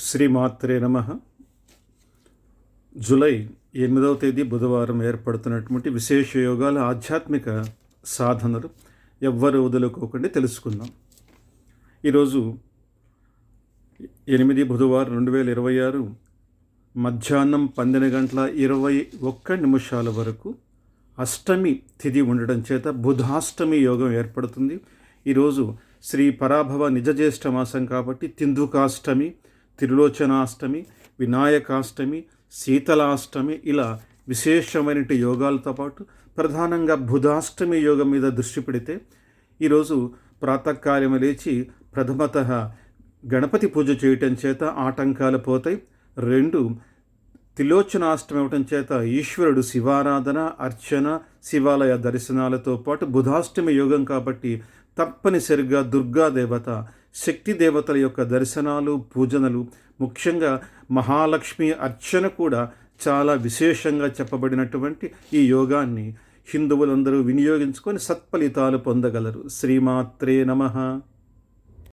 శ్రీమాత్రే నమ. జూలై 8వ తేదీ బుధవారం ఏర్పడుతున్నటువంటి విశేష యోగాల ఆధ్యాత్మిక సాధనలు ఎవ్వరు వదులుకోకుండా తెలుసుకుందాం. ఈరోజు 8 బుధవారం 2026 మధ్యాహ్నం 12:21 వరకు అష్టమి తిథి ఉండడం చేత బుధాష్టమి యోగం ఏర్పడుతుంది. ఈరోజు శ్రీ పరాభవ నిజజ్యేష్ఠ మాసం కాబట్టి తిందుకాష్టమి, త్రిలోచనాష్టమి, వినాయకాష్టమి, శీతలాష్టమి ఇలా విశేషమైన యోగాలతో పాటు ప్రధానంగా బుధాష్టమి యోగం మీద దృష్టి పెడితే ఈరోజు ప్రాతకాలం లేచి ప్రథమత గణపతి పూజ చేయటం చేత ఆటంకాలు పోతాయి. 2 త్రిలోచనాష్టమి అవటం చేత ఈశ్వరుడు శివారాధన, అర్చన, శివాలయ దర్శనాలతో పాటు బుధాష్టమి యోగం కాబట్టి తప్పనిసరిగా దుర్గాదేవత, శక్తి దేవతల యొక్క దర్శనాలు, పూజనలు, ముఖ్యంగా మహాలక్ష్మి అర్చన కూడా చాలా విశేషంగా చెప్పబడినటువంటి ఈ యోగాన్ని హిందువులందరూ వినియోగించుకొని సత్ఫలితాలు పొందగలరు. శ్రీమాత్రే నమః.